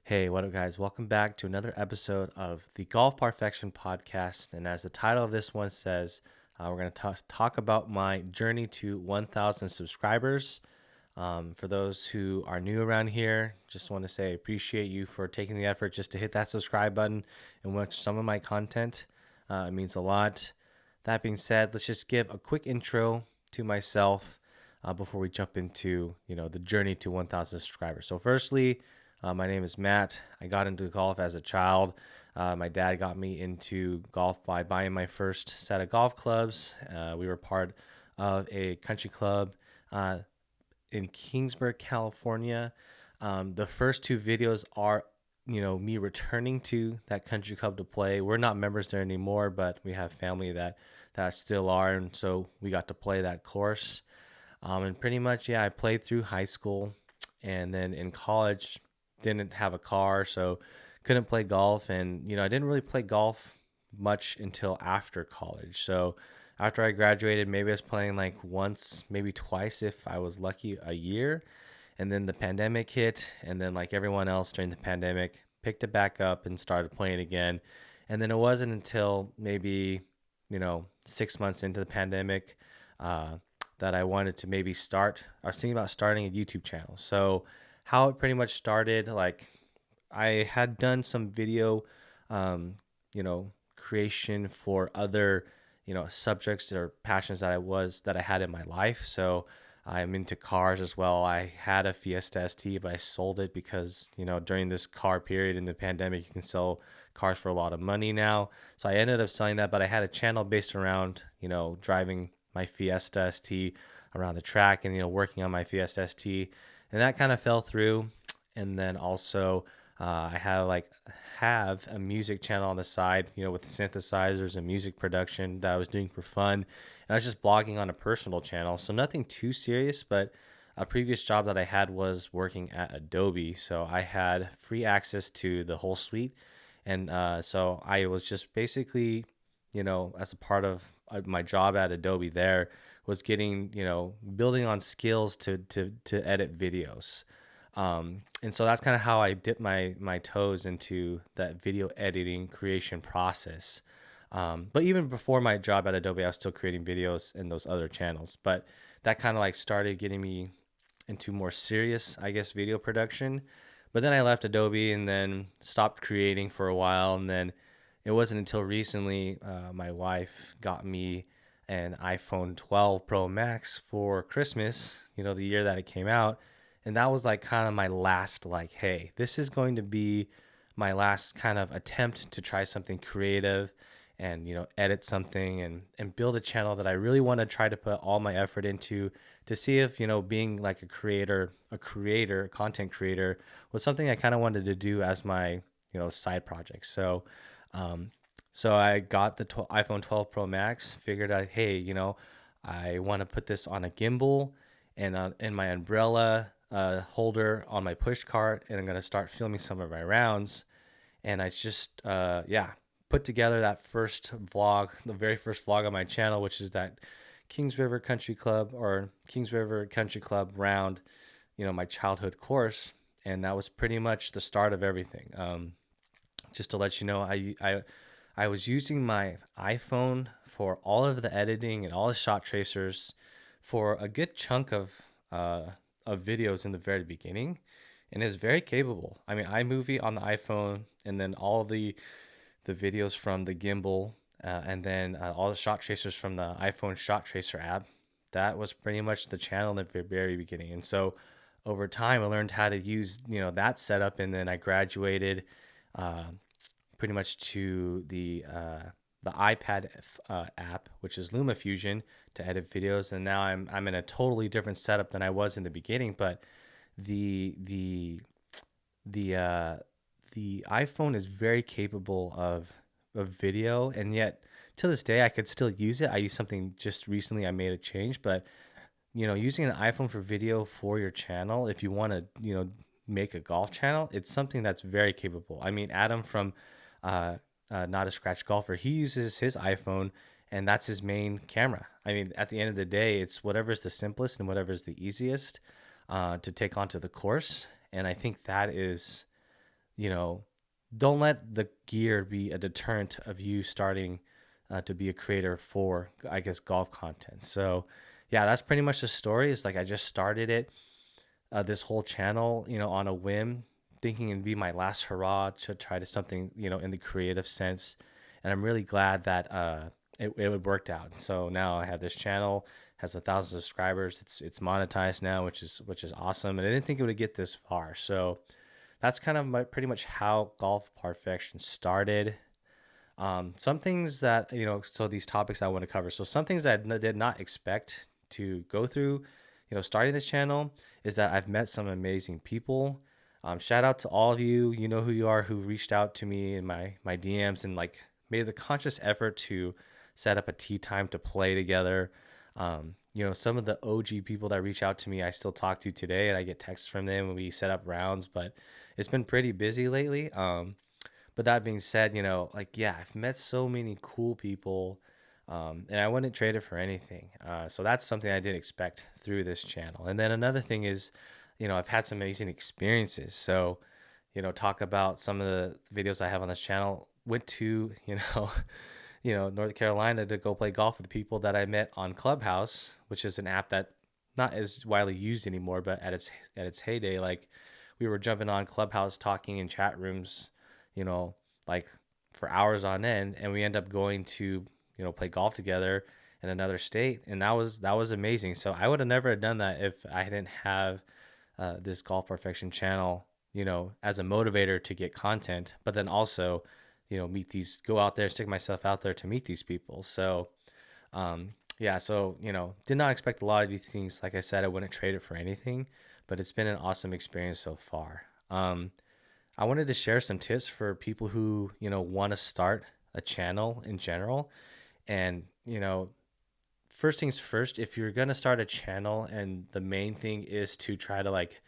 Hey, what up, guys? Welcome back to another episode of the Golf Parfection podcast. And as the title of this one says, we're going to talk about my journey to 1,000 subscribers. For those who are new around here, just want to say I appreciate you for taking the effort just to hit that subscribe button and watch some of my content. It means a lot. That being said, let's just give a quick intro to myself before we jump into the journey to 1,000 subscribers. So, firstly, my name is Matt. I got into golf as a child. My dad got me into golf by buying my first set of golf clubs. We were part of a country club in Kingsburg, California. The first two videos are, me returning to that country club to play. We're not members there anymore, but we have family that still are, and so we got to play that course. And pretty much, yeah, I played through high school, and then in college, didn't have a car, so couldn't play golf. And I didn't really play golf much until after college. So after I graduated, maybe I was playing like once, maybe twice if I was lucky, a year. And then the pandemic hit, and then like everyone else during the pandemic, picked it back up and started playing again. And then it wasn't until maybe 6 months into the pandemic that I wanted to maybe start. I was thinking about starting a YouTube channel. So how it pretty much started, like I had done some video, creation for other, subjects or passions that I had in my life. So I'm into cars as well. I had a Fiesta ST, but I sold it because, during this car period in the pandemic, you can sell cars for a lot of money now. So I ended up selling that, but I had a channel based around, driving my Fiesta ST around the track and, working on my Fiesta ST. And that kind of fell through. And then also I have a music channel on the side, with synthesizers and music production that I was doing for fun. And I was just blogging on a personal channel, so nothing too serious. But a previous job that I had was working at Adobe, so I had free access to the whole suite. And so I was just basically, as a part of my job at Adobe there, was getting, building on skills to edit videos. And so that's kind of how I dipped my toes into that video editing creation process. But even before my job at Adobe, I was still creating videos in those other channels. But that kind of like started getting me into more serious, I guess, video production. But then I left Adobe and then stopped creating for a while. And then it wasn't until recently my wife got me an iPhone 12 Pro Max for Christmas, the year that it came out. And that was like kind of my last, like, hey, this is going to be my last kind of attempt to try something creative and, edit something and build a channel that I really want to try to put all my effort into to see if, being like a content creator was something I kind of wanted to do as my, side project. So I got the iPhone 12 Pro Max, figured out, hey, I want to put this on a gimbal and in my umbrella holder on my push cart, and I'm going to start filming some of my rounds. And I just, put together that first vlog, the very first vlog on my channel, which is that Kings River Country Club round, my childhood course. And that was pretty much the start of everything. Just to let you know, I was using my iPhone for all of the editing and all the shot tracers for a good chunk of videos in the very beginning, and it's very capable. I mean, iMovie on the iPhone, and then all the videos from the gimbal, and then all the shot tracers from the iPhone shot tracer app. That was pretty much the channel in the very beginning. And so over time, I learned how to use that setup, and then I graduated pretty much to the iPad app, which is LumaFusion, to edit videos. And now I'm in a totally different setup than I was in the beginning. But the iPhone is very capable of video, and yet to this day I could still use it. I use something just recently. I made a change, but using an iPhone for video for your channel, if you want to make a golf channel, it's something that's very capable. I mean, Adam from Not a Scratch Golfer, he uses his iPhone, and that's his main camera. I mean, at the end of the day, it's whatever's the simplest and whatever's the easiest to take onto the course. And I think that is you know, don't let the gear be a deterrent of you starting to be a creator for, I guess, golf content. So, yeah, that's pretty much the story. It's like I just started it, this whole channel, on a whim, thinking it'd be my last hurrah to try to something, in the creative sense. And I'm really glad that it worked out. So now I have this channel, has 1,000 subscribers. It's monetized now, which is awesome. And I didn't think it would get this far. So that's kind of pretty much how Golf Parfection started. Some things that, so these topics I want to cover. So some things that I did not expect to go through, starting this channel, is that I've met some amazing people. Shout out to all of you, you know who you are, who reached out to me in my DMs and like made the conscious effort to set up a tea time to play together. Some of the OG people that reach out to me, I still talk to today, and I get texts from them when we set up rounds. But it's been pretty busy lately. But that being said, like, yeah, I've met so many cool people, and I wouldn't trade it for anything. So that's something I didn't expect through this channel. And then another thing is, I've had some amazing experiences. So, talk about some of the videos I have on this channel. Went to, North Carolina to go play golf with people that I met on Clubhouse, which is an app that not as widely used anymore, but at its heyday, like we were jumping on Clubhouse talking in chat rooms, you know, like for hours on end, and we end up going to, play golf together in another state, and that was amazing. So I would have never done that if I didn't have this Golf Perfection channel, as a motivator to get content, but then also, go out there, stick myself out there to meet these people. So, yeah, so, did not expect a lot of these things. Like I said, I wouldn't trade it for anything, but it's been an awesome experience so far. I wanted to share some tips for people who, want to start a channel in general. And, first things first, if you're going to start a channel and the main thing is to try to like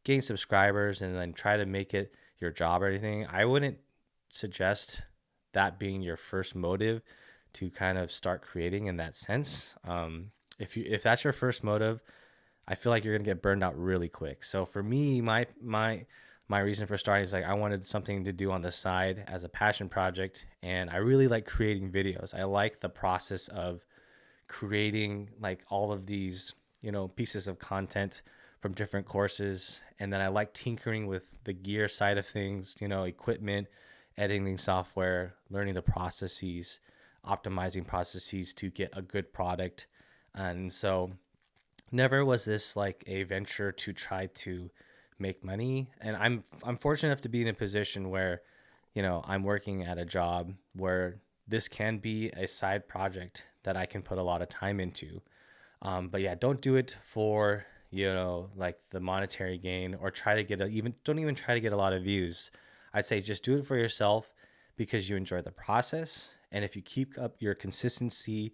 gain subscribers and then try to make it your job or anything, I wouldn't suggest that being your first motive to kind of start creating in that sense. If that's your first motive, I feel like you're gonna get burned out really quick. So for me, my reason for starting is like I wanted something to do on the side as a passion project, and I really like creating videos. I like the process of creating like all of these, pieces of content from different courses, and then I like tinkering with the gear side of things, equipment, editing software, learning the processes, optimizing processes to get a good product. And so never was this like a venture to try to make money. And I'm fortunate enough to be in a position where, I'm working at a job where this can be a side project that I can put a lot of time into. But yeah, don't do it for, like the monetary gain, or try to get don't even try to get a lot of views. I'd say just do it for yourself because you enjoy the process. And if you keep up your consistency,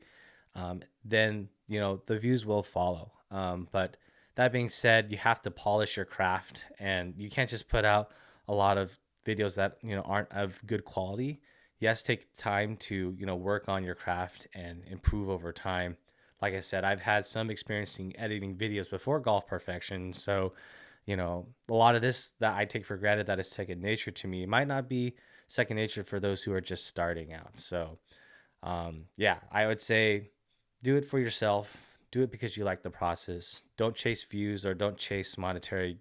then, the views will follow. But that being said, you have to polish your craft, and you can't just put out a lot of videos that, aren't of good quality. Yes, take time to, work on your craft and improve over time. Like I said, I've had some experience in editing videos before Golf Perfection. So, a lot of this that I take for granted that is second nature to me might not be second nature for those who are just starting out. So, yeah, I would say do it for yourself. Do it because you like the process. Don't chase views or don't chase monetary,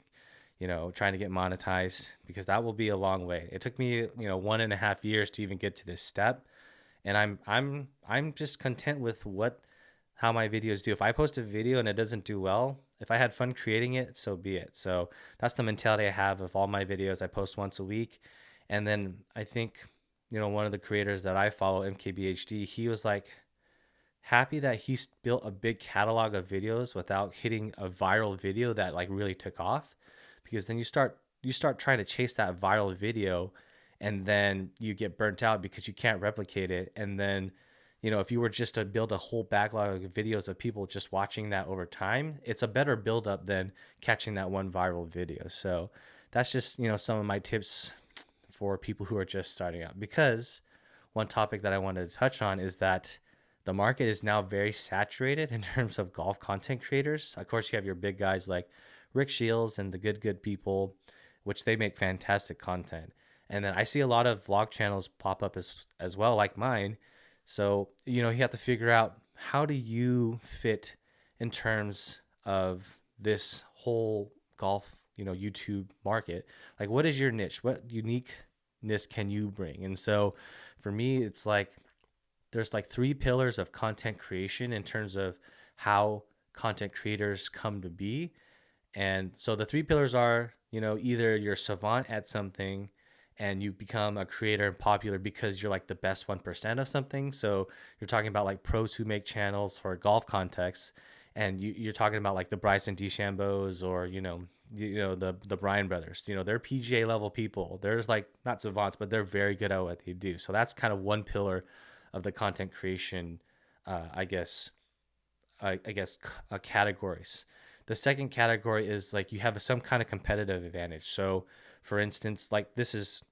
trying to get monetized, because that will be a long way. It took me, 1.5 years to even get to this step. And I'm just content with how my videos do. If I post a video and it doesn't do well, if I had fun creating it, so be it. So that's the mentality I have of all my videos. I post once a week. And then I think, one of the creators that I follow, MKBHD, he was like happy that he built a big catalog of videos without hitting a viral video that like really took off, because then you start trying to chase that viral video, and then you get burnt out because you can't replicate it. And then, if you were just to build a whole backlog of videos of people just watching that over time, it's a better build up than catching that one viral video. So that's just, some of my tips for people who are just starting out. Because one topic that I wanted to touch on is that the market is now very saturated in terms of golf content creators. Of course, you have your big guys like Rick Shields and the good people, which they make fantastic content. And then I see a lot of vlog channels pop up as well, like mine. So, you know, you have to figure out, how do you fit in terms of this whole golf, you know, YouTube market? Like, what is your niche? What uniqueness can you bring? And so for me, it's like there's like three pillars of content creation in terms of how content creators come to be. And so the three pillars are, you know, either you're savant at something and you become a creator and popular because you're like the best 1% of something. So you're talking about like pros who make channels for golf context, and you're talking about like the Bryson DeChambeaus, or, the Bryan brothers. You know, they're PGA level people. They're like not savants, but they're very good at what they do. So that's kind of one pillar of the content creation, I guess, categories. The second category is like you have some kind of competitive advantage. So, for instance, like this is,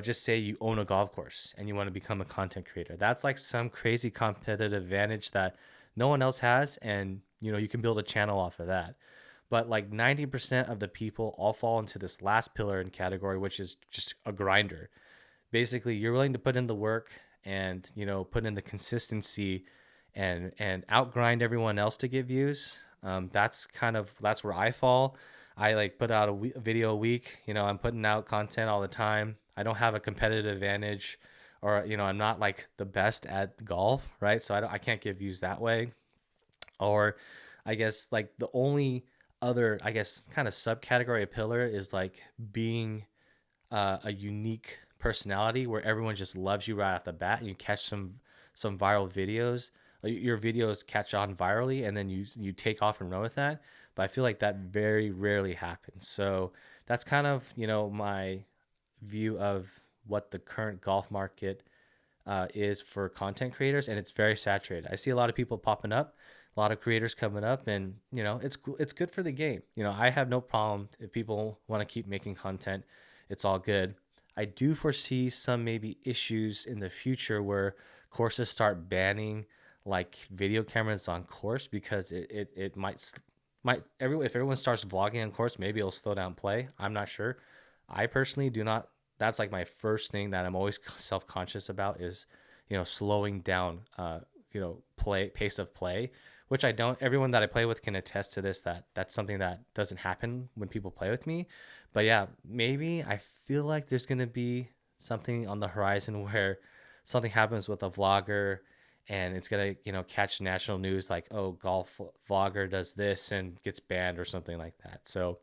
just say you own a golf course and you want to become a content creator. That's like some crazy competitive advantage that no one else has, and you can build a channel off of that. But like 90% of the people all fall into this last pillar and category, which is just a grinder. Basically, you're willing to put in the work and put in the consistency and outgrind everyone else to get views. That's where I fall. I like put out a video a week. I'm putting out content all the time. I don't have a competitive advantage, or I'm not like the best at golf, right? So I can't get views that way. Or I guess like the only other, I guess, kind of subcategory of pillar is like being a unique personality where everyone just loves you right off the bat, and you catch some viral videos. Your videos catch on virally, and then you take off and run with that. But I feel like that very rarely happens. So that's kind of my view of what the current golf market is for content creators, and it's very saturated. I see a lot of people popping up, a lot of creators coming up, and it's good for the game. I have no problem if people want to keep making content. It's all good. I do foresee some maybe issues in the future where courses start banning like video cameras on course, because it might if everyone starts vlogging on course, maybe it'll slow down play. I'm not sure. I personally do not. That's like my first thing that I'm always self-conscious about is slowing down pace of play, which I don't. Everyone that I play with can attest to this, that that's something that doesn't happen when people play with me. But yeah, maybe I feel like there's going to be something on the horizon where something happens with a vlogger and it's going to catch national news, like, oh, golf vlogger does this and gets banned or something like that. So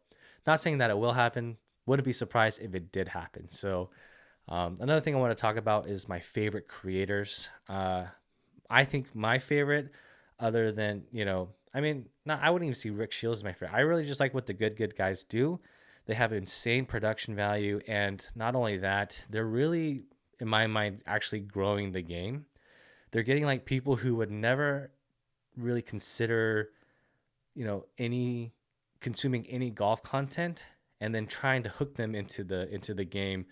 not saying that it will happen. Wouldn't be surprised if it did happen. So another thing I want to talk about is my favorite creators. I think my favorite, other than, I wouldn't even see Rick Shields as my favorite. I really just like what the good guys do. They have insane production value. And not only that, they're really, in my mind, actually growing the game. They're getting like people who would never really consider, consuming any golf content, and then trying to hook them into the game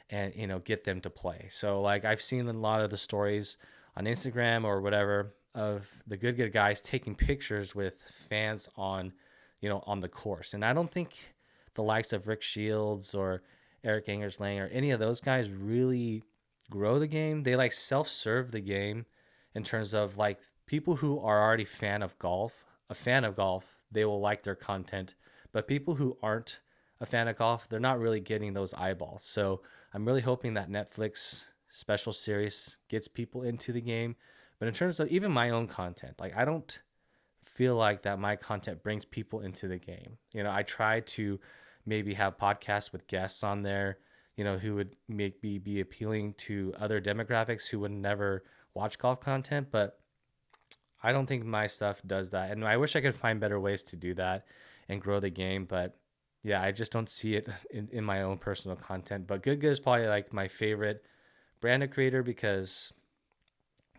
and get them to play. So like I've seen a lot of the stories on Instagram or whatever of the good guys taking pictures with fans on the course. And I don't think the likes of Rick Shields or Eric Angerslang or any of those guys really grow the game. They like self-serve the game in terms of like people who are already a fan of golf, they will like their content. But people who aren't a fan of golf, they're not really getting those eyeballs. So I'm really hoping that Netflix special series gets people into the game. But in terms of even my own content, like I don't feel like that my content brings people into the game. I try to maybe have podcasts with guests on there, who would maybe be appealing to other demographics who would never watch golf content, but I don't think my stuff does that. And I wish I could find better ways to do that and grow the game. But yeah, I just don't see it in my own personal content. But Good is probably like my favorite brand of creator because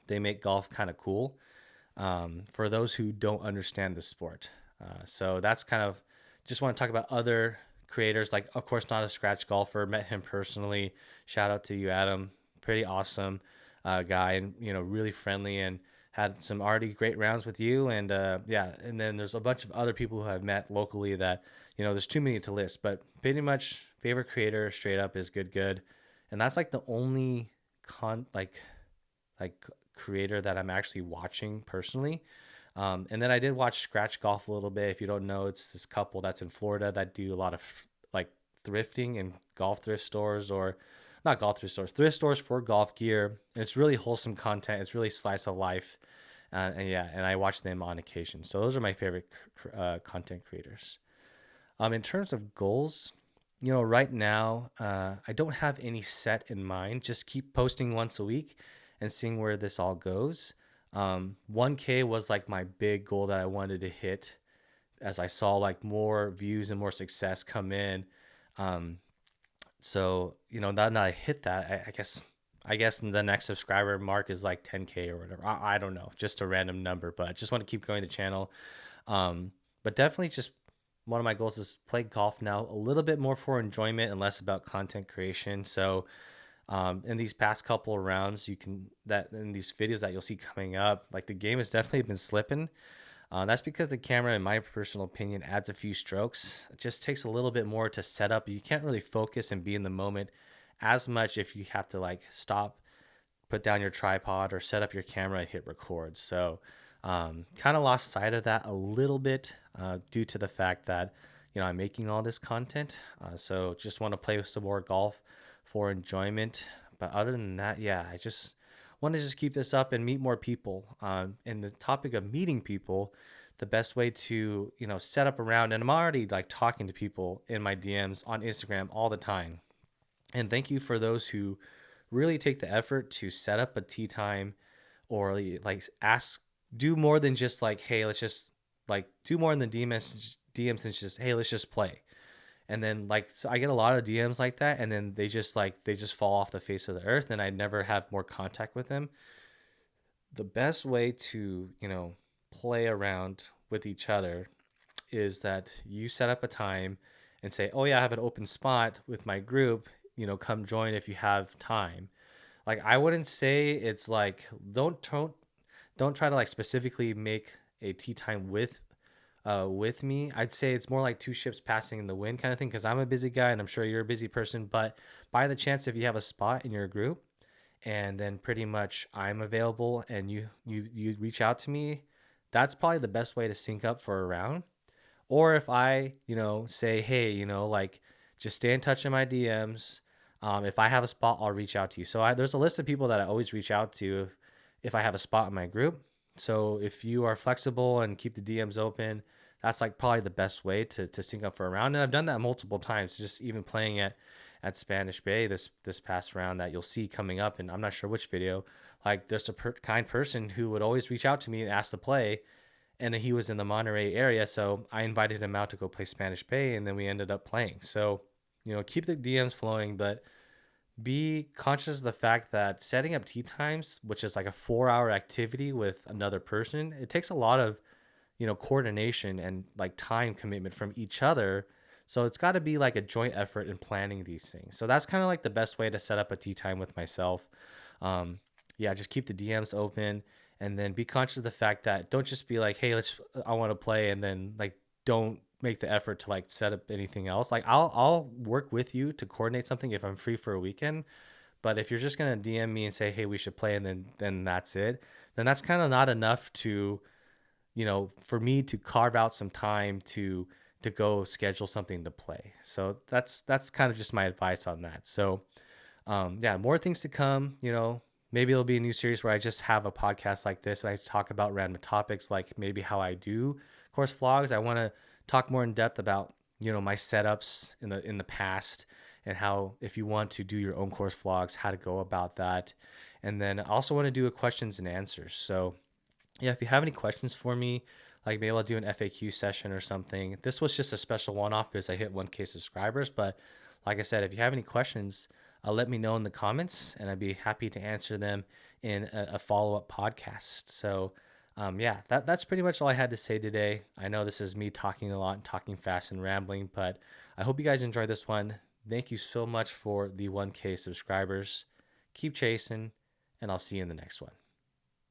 they make golf kind of cool for those who don't understand the sport. So that's kind of, just want to talk about other creators. Like, of course, Not a Scratch Golfer. Met him personally. Shout out to you, Adam. Pretty awesome guy, and really friendly, and had some already great rounds with you. And and then there's a bunch of other people who I've met locally that there's too many to list, but pretty much favorite creator straight up is Good, and that's like the only con like creator that I'm actually watching personally. And then I did watch Scratch Golf a little bit. If you don't know, it's this couple that's in Florida that do a lot of like thrifting and golf thrift stores, or not golf thrift stores for golf gear. And it's really wholesome content. It's really slice of life. And yeah, and I watch them on occasion. So those are my favorite content creators. In terms of goals, right now, I don't have any set in mind. Just keep posting once a week and seeing where this all goes. 1K was like my big goal that I wanted to hit as I saw like more views and more success come in. Um, so now that I hit that, I guess the next subscriber mark is like 10K or whatever. I don't know, just a random number, but just want to keep growing the channel. But definitely just one of my goals is play golf now a little bit more for enjoyment and less about content creation. So in these past couple of rounds, in these videos that you'll see coming up, like the game has definitely been slipping. That's because the camera, in my personal opinion, adds a few strokes. It just takes a little bit more to set up. You can't really focus and be in the moment as much if you have to like stop, put down your tripod, or set up your camera and hit record. So kind of lost sight of that a little bit due to the fact that I'm making all this content. So just want to play with some more golf for enjoyment. But other than that, yeah, I just want to just keep this up and meet more people. And the topic of meeting people, the best way to set up around, and I'm already like talking to people in my DMs on Instagram all the time. And thank you for those who really take the effort to set up a tea time, or like do more than just like, hey, let's just like do more in the DMs and just, hey, let's just play. And then like, so I get a lot of DMs like that, and then they just fall off the face of the earth, and I never have more contact with them. The best way to, play around with each other is that you set up a time and say, oh yeah, I have an open spot with my group, come join if you have time. Like, I wouldn't say it's like, don't try to like specifically make a tea time with me. I'd say it's more like two ships passing in the wind kind of thing, because I'm a busy guy and I'm sure you're a busy person. But by the chance, if you have a spot in your group, and then pretty much I'm available and you reach out to me, that's probably the best way to sync up for a round. Or if I say, hey, like, just stay in touch in my DMs. If I have a spot, I'll reach out to you. So there's a list of people that I always reach out to if I have a spot in my group. So if you are flexible and keep the DMs open, that's like probably the best way to sync up for a round. And I've done that multiple times, just even playing at Spanish Bay this past round that you'll see coming up. And I'm not sure which video. Like, there's a kind person who would always reach out to me and ask to play. And he was in the Monterey area, so I invited him out to go play Spanish Bay, and then we ended up playing. So, keep the DMs flowing, but be conscious of the fact that setting up tea times, which is like a 4-hour activity with another person, it takes a lot of, coordination and like time commitment from each other. So it's got to be like a joint effort in planning these things. So that's kind of like the best way to set up a tea time with myself. Yeah, just keep the DMs open, and then be conscious of the fact that don't just be like, hey, I want to play, and then like don't make the effort to like set up anything else. Like, I'll work with you to coordinate something if I'm free for a weekend. But if you're just gonna DM me and say, hey, we should play, and then that's it, then that's kind of not enough to, for me to carve out some time to go schedule something to play. So that's kind of just my advice on that. So yeah, more things to come. Maybe it'll be a new series where I just have a podcast like this and I talk about random topics, like maybe how I do course vlogs. I want to talk more in depth about my setups in the past, and how, if you want to do your own course vlogs, how to go about that. And then I also want to do a questions and answers. So yeah, if you have any questions for me, like maybe I'll do an FAQ session or something. This was just a special one-off because I hit 1K subscribers. But like I said, if you have any questions, let me know in the comments, and I'd be happy to answer them in a follow-up podcast. So yeah, that's pretty much all I had to say today. I know this is me talking a lot and talking fast and rambling, but I hope you guys enjoyed this one. Thank you so much for the 1K subscribers. Keep chasing, and I'll see you in the next one.